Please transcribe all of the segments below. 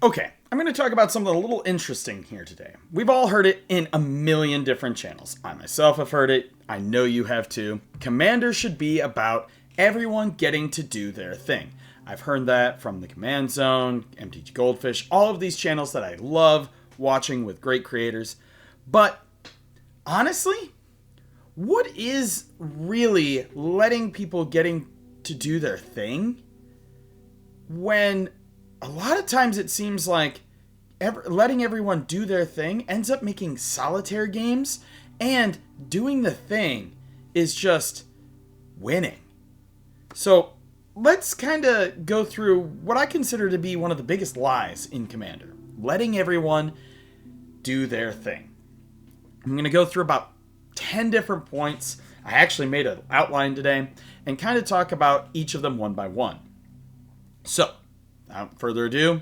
Okay, I'm going to talk about something a little interesting here today. We've all heard it in a million different channels. I myself have heard it. I know you have too. Commander should be about everyone getting to do their thing. I've heard that from the Command Zone, MTG Goldfish, all of these channels that I love watching with great creators. But honestly, what is really letting people getting to do their thing when a lot of times it seems like letting everyone do their thing ends up making solitaire games, and doing the thing is just winning. So let's kind of go through what I consider to be one of the biggest lies in Commander: letting everyone do their thing. I'm going to go through about 10 different points. I actually made an outline today and kind of talk about each of them one by one. So, without further ado,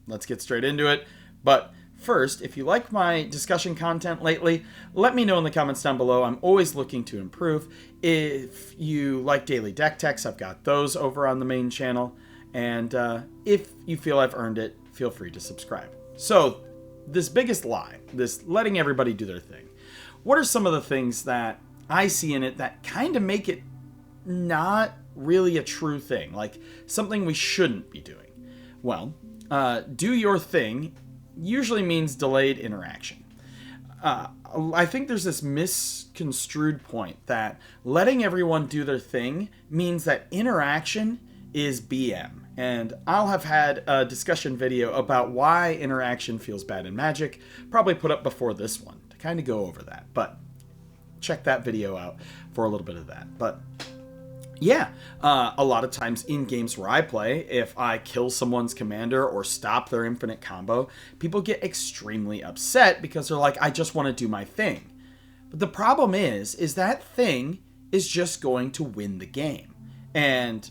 let's get straight into it. But first, if you like my discussion content lately, let me know in the comments down below. I'm always looking to improve. If you like daily deck techs, I've got those over on the main channel. And if you feel I've earned it, feel free to subscribe. So, this biggest lie, this letting everybody do their thing. What are some of the things that I see in it that kind of make it not really a true thing, like something we shouldn't be doing? Well, do your thing usually means delayed interaction. I think there's this misconstrued point that letting everyone do their thing means that interaction is BM. And I'll have had a discussion video about why interaction feels bad in Magic, probably put up before this one, to kind of go over that. But check that video out for a little bit of that. But yeah, a lot of times in games where I play, if I kill someone's commander or stop their infinite combo, people get extremely upset because they're like, I just want to do my thing. But the problem is that thing is just going to win the game. And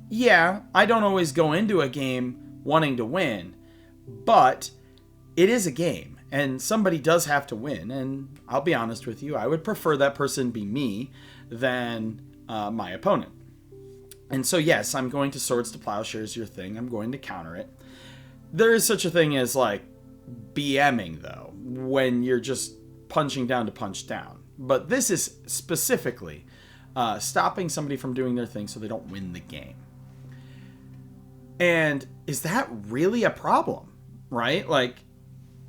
yeah, I don't always go into a game wanting to win, but it is a game and somebody does have to win. And I'll be honest with you, I would prefer that person be me than my opponent. And so yes, I'm going to Swords to Plowshares your thing. I'm going to counter it. There is such a thing as like BMing though, when you're just punching down to punch down. But this is specifically stopping somebody from doing their thing so they don't win the game. And is that really a problem, right? Like,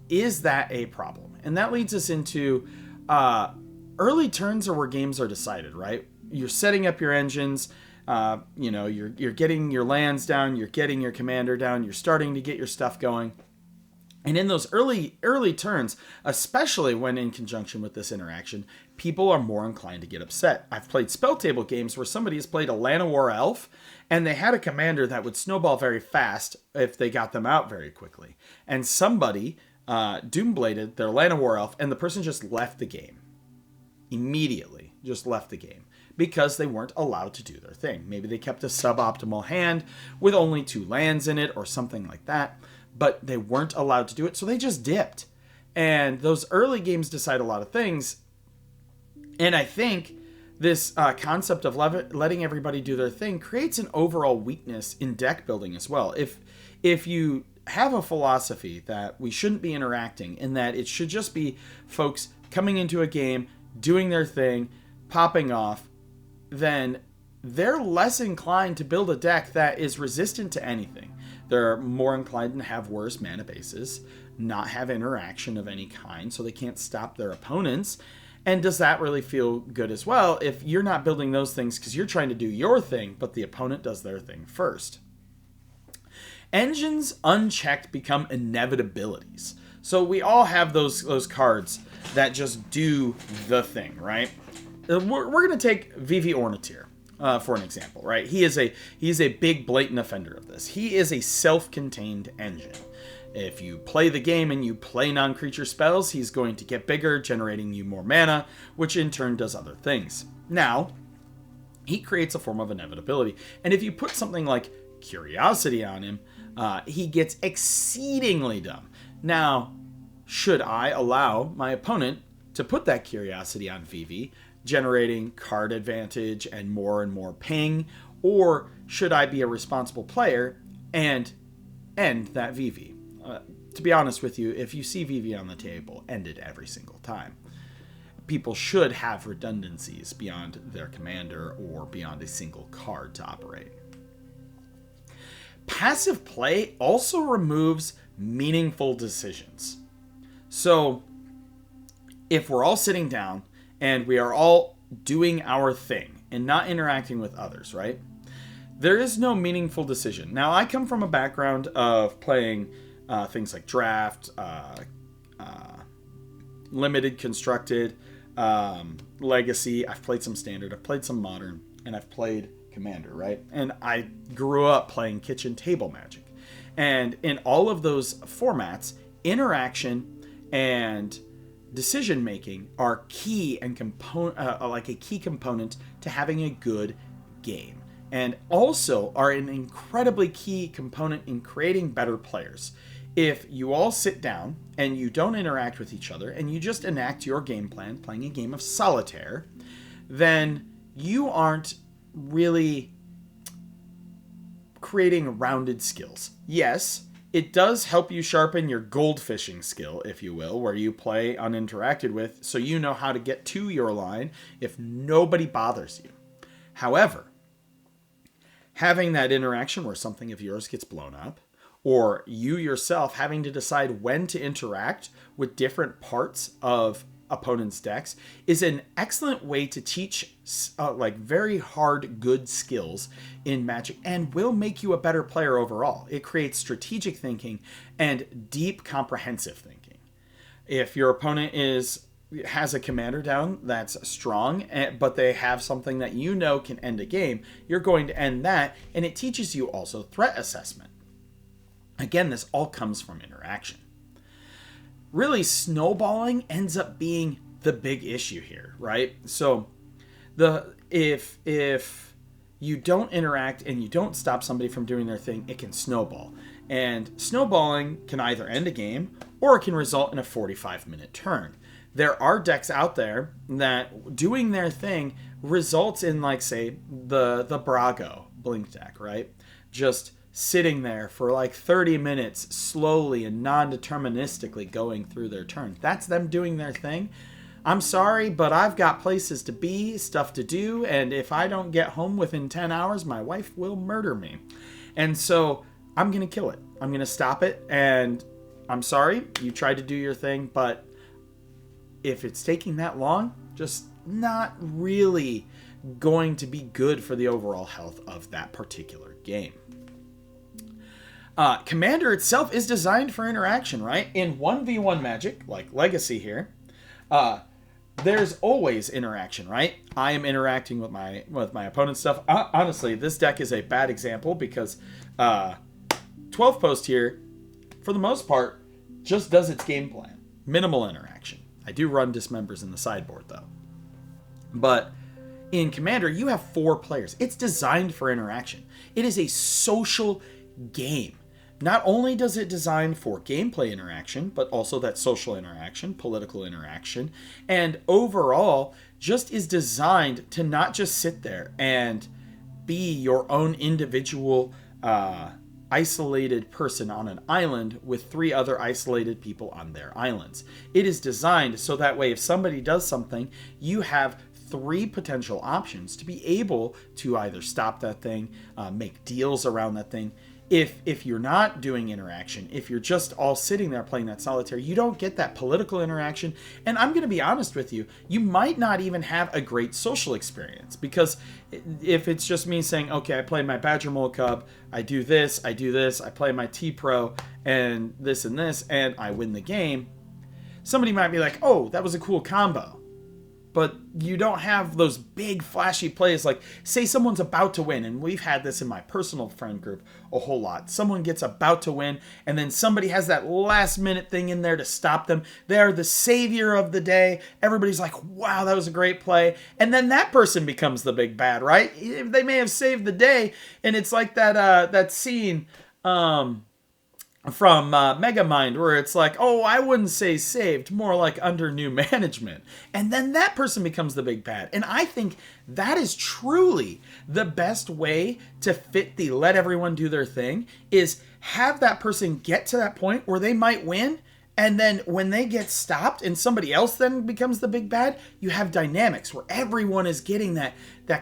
is that a problem? And that leads us into early turns are where games are decided, right? You're setting up your engines, you're getting your lands down, you're getting your commander down, you're starting to get your stuff going. And in those early turns, especially when in conjunction with this interaction, people are more inclined to get upset. I've played spell table games where somebody has played a Llanowar Elf, and they had a commander that would snowball very fast if they got them out very quickly. And somebody Doombladed their Llanowar Elf, and the person just left the game. Immediately, just left the game. Because they weren't allowed to do their thing. Maybe they kept a suboptimal hand with only 2 lands in it or something like that. But they weren't allowed to do it, so they just dipped. And those early games decide a lot of things. And I think this concept of letting everybody do their thing creates an overall weakness in deck building as well. If you have a philosophy that we shouldn't be interacting and that it should just be folks coming into a game, doing their thing, popping off, then they're less inclined to build a deck that is resistant to anything. They're more inclined to have worse mana bases, not have interaction of any kind, so they can't stop their opponents. And does that really feel good as well if you're not building those things because you're trying to do your thing, but the opponent does their thing first? Engines unchecked become inevitabilities. So we all have those cards that just do the thing, right? We're going to take VV Ornithir for an example, right? He's a big blatant offender of this. He is a self-contained engine. If you play the game and you play non-creature spells, he's going to get bigger, generating you more mana, which in turn does other things. Now, he creates a form of inevitability. And if you put something like Curiosity on him, he gets exceedingly dumb. Now, should I allow my opponent to put that Curiosity on VV, generating card advantage and more ping, or should I be a responsible player and end that VV? to be honest with you, if you see VV on the table, end it every single time. People should have redundancies beyond their commander or beyond a single card to operate. Passive play also removes meaningful decisions. So if we're all sitting down and we are all doing our thing and not interacting with others, right? There is no meaningful decision. Now, I come from a background of playing things like draft, limited, constructed, legacy. I've played some standard, I've played some modern, and I've played commander, right? And I grew up playing kitchen table Magic. And in all of those formats, interaction and decision making are key and like a key component to having a good game, and also are an incredibly key component in creating better players. If you all sit down and you don't interact with each other and you just enact your game plan playing a game of solitaire, then you aren't really creating rounded skills. Yes, it does help you sharpen your goldfishing skill, if you will, where you play uninteracted with, so you know how to get to your line if nobody bothers you. However, having that interaction where something of yours gets blown up, or you yourself having to decide when to interact with different parts of opponents' decks, is an excellent way to teach like very hard, good skills in Magic, and will make you a better player overall. It creates strategic thinking and deep, comprehensive thinking. If your opponent has a commander down that's strong, but they have something that you know can end a game, you're going to end that, and it teaches you also threat assessment. Again, this all comes from interaction. Really, snowballing ends up being the big issue here, right? So if you don't interact and you don't stop somebody from doing their thing, it can snowball. And snowballing can either end a game or it can result in a 45-minute turn. There are decks out there that doing their thing results in, like, say, the Brago Blink deck, right? Just sitting there for like 30 minutes slowly and non-deterministically going through their turn. That's them doing their thing. I'm sorry, but I've got places to be, stuff to do, and if I don't get home within 10 hours, my wife will murder me. And so I'm going to kill it. I'm going to stop it, and I'm sorry, you tried to do your thing, but if it's taking that long, just not really going to be good for the overall health of that particular game. Commander itself is designed for interaction, right? In 1v1 Magic, like Legacy here, there's always interaction, right? I am interacting with my opponent's stuff. Honestly, this deck is a bad example because 12 Post here, for the most part, just does its game plan. Minimal interaction. I do run Dismembers in the sideboard, though. But in Commander, you have 4 players. It's designed for interaction. It is a social game. Not only does it design for gameplay interaction, but also that social interaction, political interaction, and overall just is designed to not just sit there and be your own individual isolated person on an island with 3 other isolated people on their islands. It is designed so that way if somebody does something, you have 3 potential options to be able to either stop that thing, make deals around that thing. If you're not doing interaction, if you're just all sitting there playing that solitaire, you don't get that political interaction. And I'm going to be honest with you, you might not even have a great social experience, because if it's just me saying, okay, I play my Badger Mole Cub, I do this, I play my T-Pro and this, and I win the game, somebody might be like, oh, that was a cool combo. But you don't have those big flashy plays, like say someone's about to win, and we've had this in my personal friend group a whole lot. Someone gets about to win, and then somebody has that last minute thing in there to stop them. They're the savior of the day. Everybody's like, wow, that was a great play. And then that person becomes the big bad, right? They may have saved the day, and it's like that scene from Megamind, where it's like, oh, I wouldn't say saved, more like under new management. And then that person becomes the big bad. And I think that is truly the best way to fit the let everyone do their thing, is have that person get to that point where they might win. And then when they get stopped and somebody else then becomes the big bad, you have dynamics where everyone is getting that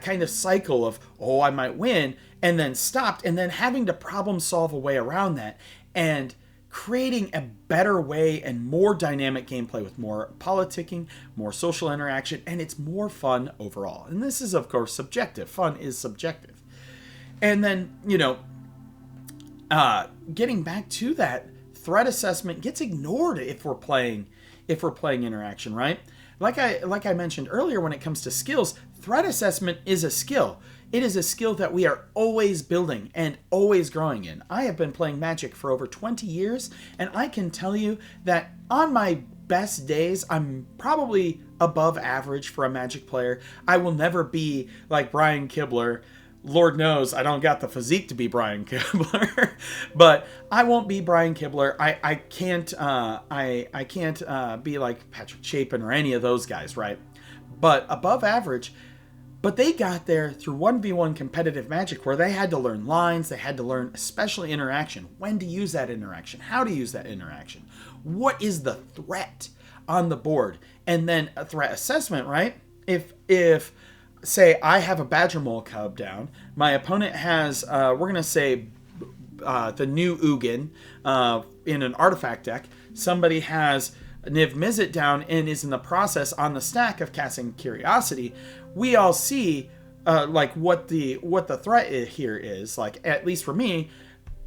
kind of cycle of, oh, I might win, and then stopped, and then having to problem solve a way around that, and creating a better way and more dynamic gameplay with more politicking, more social interaction, and it's more fun overall. And this is, of course, subjective. Fun is subjective. And then, getting back to that, threat assessment gets ignored if we're playing interaction, right? Like I mentioned earlier, when it comes to skills, threat assessment is a skill. It is a skill that we are always building and always growing in. I have been playing Magic for over 20 years, and I can tell you that on my best days, I'm probably above average for a Magic player. I will never be like Brian Kibler. Lord knows I don't got the physique to be Brian Kibler, but I won't be Brian Kibler. I can't be like Patrick Chapin or any of those guys, right? But above average. But they got there through 1v1 competitive Magic, where they had to learn lines, they had to learn especially interaction, when to use that interaction, how to use that interaction, what is the threat on the board, and then a threat assessment, right? If say I have a Badger Mole Cub down, my opponent has, we're going to say the new Ugin in an artifact deck, somebody has Niv Mizzet down and is in the process on the stack of casting Curiosity, we all see like what the threat here is. Like, at least for me,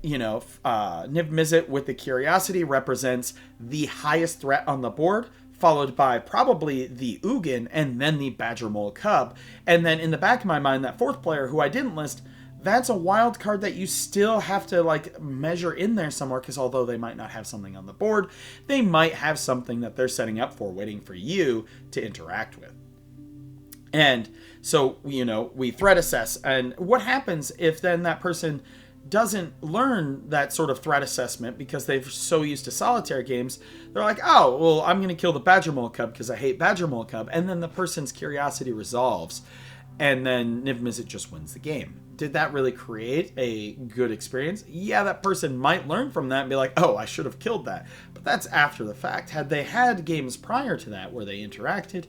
Niv Mizzet with the Curiosity represents the highest threat on the board, followed by probably the Ugin and then the Badger Mole Cub. And then in the back of my mind, that fourth player who I didn't list, that's a wild card that you still have to like measure in there somewhere, because although they might not have something on the board, they might have something that they're setting up for, waiting for you to interact with. And so, we threat assess. And what happens if then that person doesn't learn that sort of threat assessment because they're so used to solitaire games? They're like, oh, well, I'm going to kill the Badger Mole Cub because I hate Badger Mole Cub. And then the person's Curiosity resolves, and then Niv Mizzet just wins the game. Did that really create a good experience? Yeah, that person might learn from that and be like, oh, I should have killed that. But that's after the fact. Had they had games prior to that where they interacted,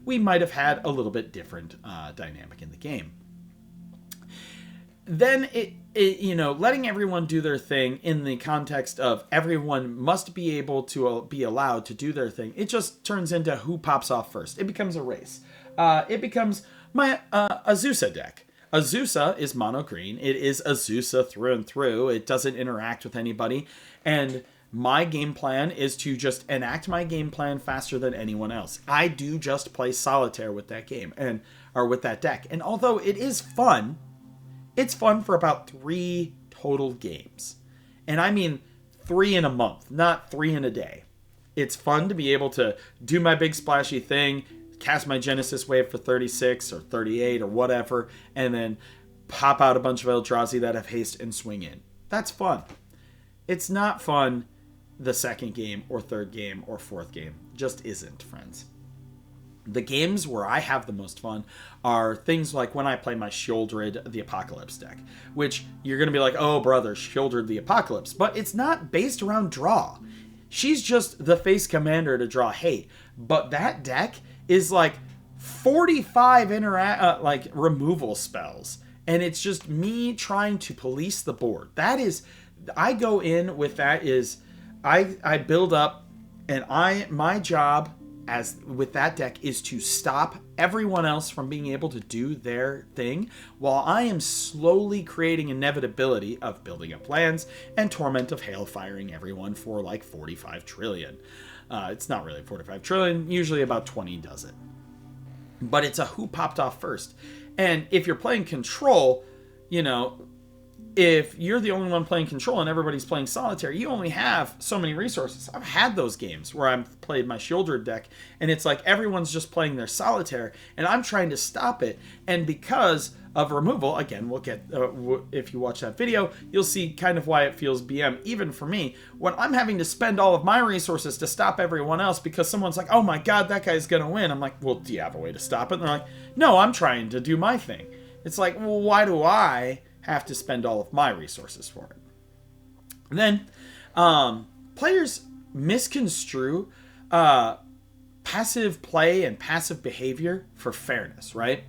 we might have had a little bit different dynamic in the game. Then letting everyone do their thing in the context of everyone must be able to be allowed to do their thing, it just turns into who pops off first. It becomes a race. It becomes my Azusa deck. Azusa is mono green. It is Azusa through and through. It doesn't interact with anybody. And my game plan is to just enact my game plan faster than anyone else. I do just play solitaire with that game or with that deck. And although it is fun, it's fun for about 3 total games. And I mean 3 in a month, not 3 in a day. It's fun to be able to do my big splashy thing, cast my Genesis Wave for 36 or 38 or whatever, and then pop out a bunch of Eldrazi that have haste and swing in. That's fun. It's not fun the second game or third game or fourth game. Just isn't, friends. The games where I have the most fun are things like when I play my Sheoldred the Apocalypse deck, which you're going to be like, oh, brother, Sheoldred the Apocalypse. But it's not based around draw. She's just the face commander to draw hate. But that deck is like 45 removal spells. And it's just me trying to police the board. I go in with that is, I build up, and my job with that deck is to stop everyone else from being able to do their thing, while I am slowly creating inevitability of building up lands and Torment of Hail firing everyone for like 45 trillion. It's not really 45 trillion, usually about 20 does it. But it's a who popped off first. And if you're playing control, if you're the only one playing Control and everybody's playing Solitaire, you only have so many resources. I've had those games where I've played my Shieldred deck, and it's like everyone's just playing their Solitaire, and I'm trying to stop it. And because of removal, again, we'll get, if you watch that video, you'll see kind of why it feels BM, even for me, when I'm having to spend all of my resources to stop everyone else because someone's like, oh my god, that guy's gonna win. I'm like, well, do you have a way to stop it? And they're like, no, I'm trying to do my thing. It's like, well, why do I have to spend all of my resources for it? And then players misconstrue passive play and passive behavior for fairness, right?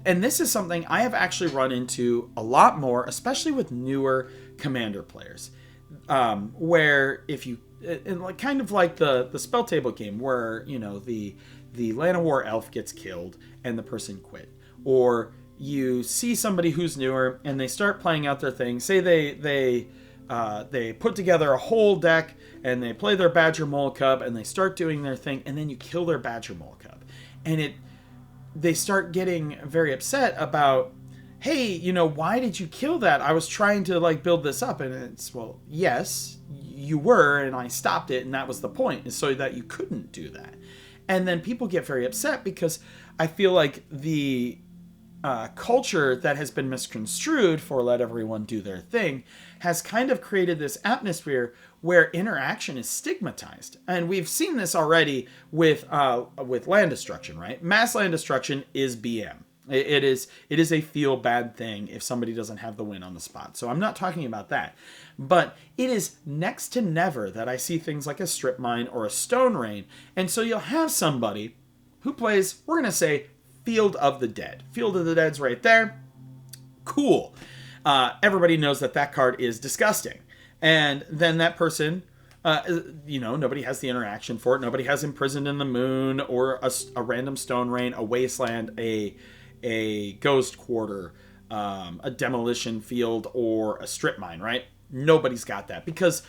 And this is something I have actually run into a lot more, especially with newer Commander players, where if you, like kind of like the spell table game where, you know, the Land of War elf gets killed and the person quit, or you see somebody who's newer and they start playing out their thing. Say they put together a whole deck and they play their Badger Mole Cub and they start doing their thing, and then you kill their Badger Mole Cub, and they start getting very upset about, hey, you know, why did you kill that? I was trying to like build this up. And it's, well, yes, you were, and I stopped it, and that was the point, is so that you couldn't do that. And then people get very upset because I feel like the culture that has been misconstrued for let everyone do their thing has kind of created this atmosphere where interaction is stigmatized. And we've seen this already with land destruction, right? Mass land destruction is BM. It is a feel bad thing if somebody doesn't have the win on the spot. So I'm not talking about that. But it is next to never that I see things like a strip mine or a stone rain. And so you'll have somebody who plays, we're going to say, Field of the Dead. Field of the Dead's right there. Cool. Everybody knows that card is disgusting. And then that person, you know, nobody has the interaction for it. Nobody has Imprisoned in the Moon or a random stone rain, a wasteland, a ghost quarter, a demolition field, or a strip mine, right? Nobody's got that because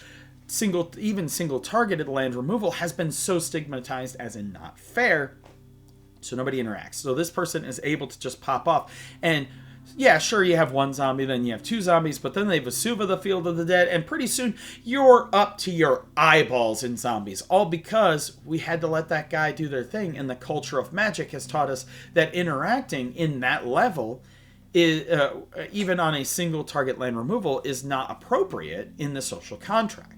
even single targeted land removal has been so stigmatized as in not fair. So nobody interacts. So this person is able to just pop off. And yeah, sure, you have one zombie, then you have two zombies, but then they Vesuva the Field of the Dead, and pretty soon you're up to your eyeballs in zombies. All because we had to let that guy do their thing, and the culture of Magic has taught us that interacting in that level, is, even on a single target land removal, is not appropriate in the social contract.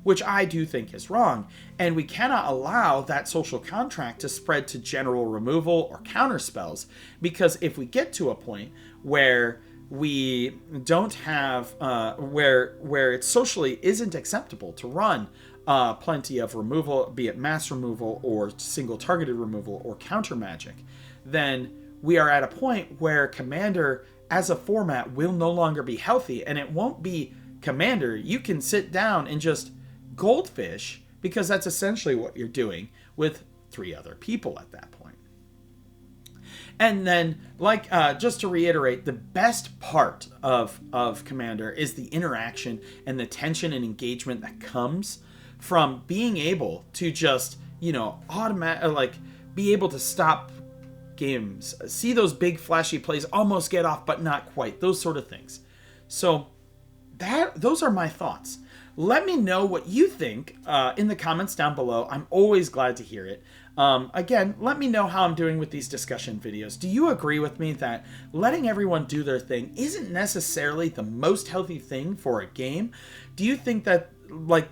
Which I do think is wrong, and we cannot allow that social contract to spread to general removal or counter spells, because if we get to a point where we don't have, where it socially isn't acceptable to run plenty of removal, be it mass removal or single targeted removal or counter magic, then we are at a point where Commander as a format will no longer be healthy, and it won't be Commander. You can sit down and just goldfish, because that's essentially what you're doing with 3 other people at that point. And then, like, just to reiterate, the best part of Commander is the interaction and the tension and engagement that comes from being able to just, you know, be able to stop games, see those big flashy plays almost get off but not quite, those sort of things. So those are my thoughts. Let me know what you think in the comments down below. I'm always glad to hear it. Again, let me know how I'm doing with these discussion videos. Do you agree with me that letting everyone do their thing isn't necessarily the most healthy thing for a game? Do you think that, like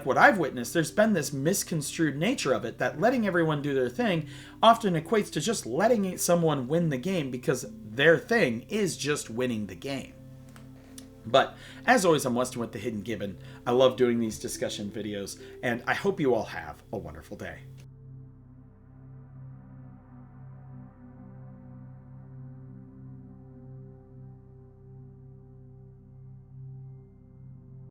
what I've witnessed, there's been this misconstrued nature of it, that letting everyone do their thing often equates to just letting someone win the game because their thing is just winning the game? But as always, I'm Weston with the Hidden Gibbon. I love doing these discussion videos, and I hope you all have a wonderful day.